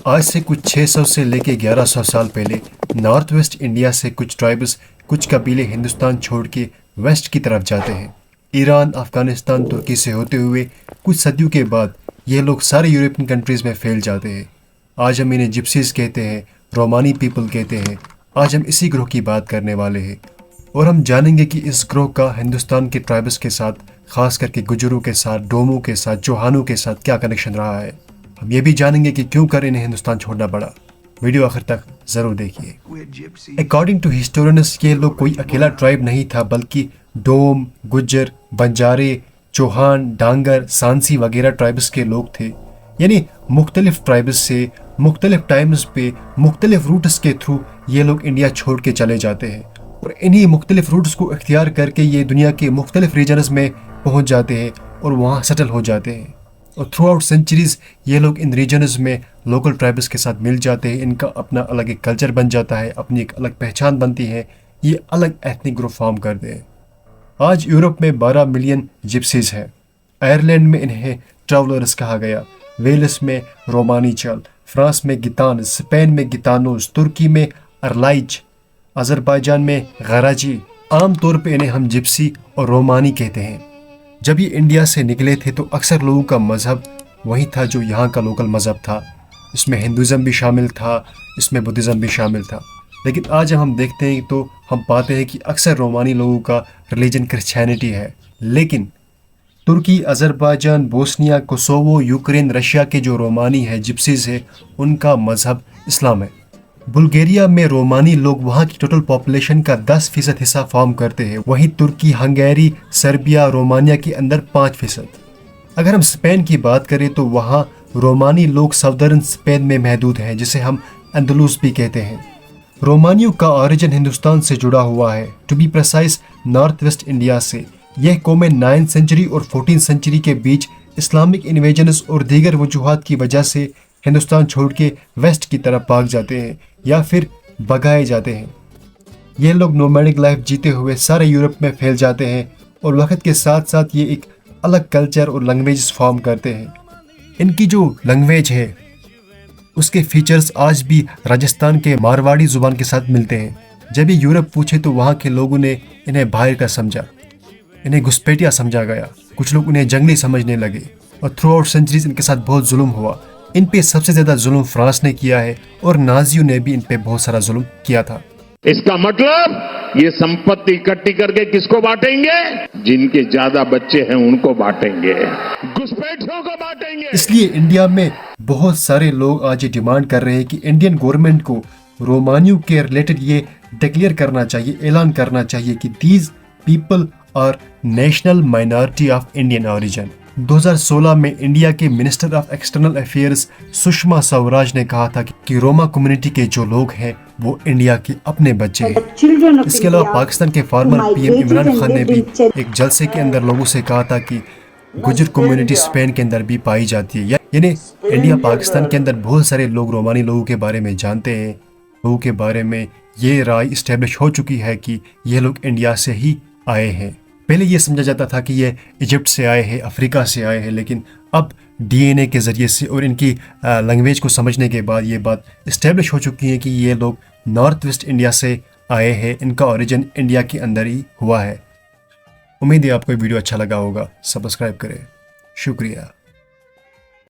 आज से कुछ 600 से लेके 1100 साल पहले नॉर्थ वेस्ट इंडिया से कुछ ट्राइब्स, कुछ कबीले हिंदुस्तान छोड़ के वेस्ट की तरफ जाते हैं। ईरान, अफगानिस्तान, तुर्की से होते हुए कुछ सदियों के बाद ये लोग सारे यूरोपियन कंट्रीज़ में फैल जाते हैं। आज हम इन्हें जिप्सीज कहते हैं, रोमानी पीपल कहते हैं। आज हम इसी ग्रोह की बात करने वाले हैं और हम जानेंगे कि इस ग्रोह का हिंदुस्तान के ट्राइब्स के साथ, खास करके गुजरों के साथ, डोमों के साथ, चौहानों के साथ क्या कनेक्शन रहा है। हम ये भी जानेंगे कि क्यों कर इन्हें हिंदुस्तान छोड़ना पड़ा। वीडियो आखिर तक जरूर देखिए। अकॉर्डिंग टू हिस्टोरियंस ये लोग कोई अकेला ट्राइब नहीं था, बल्कि डोम, गुज्जर, बंजारे, चौहान, डांगर, सांसी वगैरह ट्राइब्स के लोग थे। यानी मुख्तलिफ ट्राइब्स से मुख्तलिफ टाइम्स पे मुख्तलिफ रूट्स के थ्रू ये लोग इंडिया छोड़ के चले जाते हैं और इन्हीं मुख्तलिफ रूट्स को इख्तियार करके ये दुनिया के मुख्तलिफ रीजन्स में पहुंच जाते हैं और वहाँ सेटल हो जाते हैं। और थ्रू आउट सेंचुरीज ये लोग इन रीजन्स में लोकल ट्राइब्स के साथ मिल जाते हैं। इनका अपना अलग एक कल्चर बन जाता है, अपनी एक अलग पहचान बनती है। ये अलग एथनिक ग्रुप फॉर्म करते हैं। आज यूरोप में 12 मिलियन जिप्सीज हैं। आयरलैंड में इन्हें ट्रैवलर्स कहा गया, वेल्स में रोमानी चल, फ्रांस में गितान, स्पेन में गितानोस, तुर्की में अरलाइज, अजरबैजान में गराजी। आमतौर पे इन्हें हम जिप्सी और रोमानी कहते हैं। जब ये इंडिया से निकले थे तो अक्सर लोगों का मज़हब वही था जो यहाँ का लोकल मज़हब था। इसमें हिंदुज़म भी शामिल था, इसमें बुद्धिज़्म भी शामिल था। लेकिन आज जब हम देखते हैं तो हम पाते हैं कि अक्सर रोमानी लोगों का रिलीजन क्रिश्चियनिटी है। लेकिन तुर्की, Azerbaijan, Bosnia, Kosovo, Ukraine, Russia के जो रोमानी है, जिप्सीज है, उनका मज़हब इस्लाम है। बुल्गारिया में रोमानी लोग वहाँ की टोटल पॉपुलेशन का 10% हिस्सा फॉर्म करते हैं। वहीं तुर्की, हंगेरी, सर्बिया, रोमानिया के अंदर 5%। अगर हम स्पेन की बात करें तो वहाँ रोमानी लोग साउदर्न स्पेन में महदूद हैं, जिसे हम अंदलूस भी कहते हैं। रोमानियों का ओरिजिन हिंदुस्तान से जुड़ा हुआ है, to be precise north west India से। यह कौमें 9th सेंचुरी और 14th सेंचुरी के बीच इस्लामिक इन्वेजन्स और दीगर वजूहात की वजह से हिंदुस्तान छोड़ के वेस्ट की तरफ भाग जाते हैं या फिर भगाए जाते हैं। ये लोग नोमैडिक लाइफ जीते हुए सारे यूरोप में फैल जाते हैं और वक्त के साथ साथ ये एक अलग कल्चर और लैंग्वेज फॉर्म करते हैं। इनकी जो लैंग्वेज है उसके फीचर्स आज भी राजस्थान के मारवाड़ी ज़ुबान के साथ मिलते हैं। जब ये यूरोप पूछे तो वहाँ के लोगों ने इन्हें बाहर का समझा, इन्हें घुसपैठिया समझा गया। कुछ लोग उन्हें जंगली समझने लगे और थ्रू आउट सेंचुरीज इनके साथ बहुत जुल्म हुआ। इन पे सबसे ज्यादा जुल्म फ्रांस ने किया है और नाजियों ने भी इन पे बहुत सारा जुल्म किया था। इसका मतलब ये संपत्ति इकट्ठी करके किसको बांटेंगे? जिनके ज्यादा बच्चे हैं उनको बांटेंगे, घुसपैठियों को बांटेंगे। इसलिए इंडिया में बहुत सारे लोग आज ये डिमांड कर रहे हैं कि इंडियन गवर्नमेंट को रोमानियों के रिलेटेड ये डिक्लेयर करना चाहिए, ऐलान करना चाहिए कि these people are national minority of Indian origin. 2016 में इंडिया के minister of external affairs Sushma Swaraj ने कहा था कि रोमा कम्युनिटी के जो लोग हैं वो इंडिया के अपने बच्चे हैं। इसके अलावा पाकिस्तान के फॉर्मर पीएम इमरान खान ने भी एक जलसे के अंदर लोगों से कहा था कि गुजर कम्युनिटी स्पेन के अंदर भी पाई जाती है। यानी इंडिया पाकिस्तान के अंदर बहुत सारे लोग रोमानी लोगों के बारे में जानते हैं। लोगों के बारे में ये राय इस्टेब्लिश हो चुकी है कि ये लोग इंडिया से ही आए हैं। पहले ये समझा जाता था कि ये इजिप्ट से आए हैं, अफ्रीका से आए हैं, लेकिन अब डीएनए के ज़रिए से और इनकी लैंग्वेज को समझने के बाद ये बात इस्टेब्लिश हो चुकी है कि ये लोग नॉर्थ वेस्ट इंडिया से आए हैं। इनका ओरिजिन इंडिया के अंदर ही हुआ है। उम्मीद है आपको ये वीडियो अच्छा लगा होगा। सब्सक्राइब करें। शुक्रिया।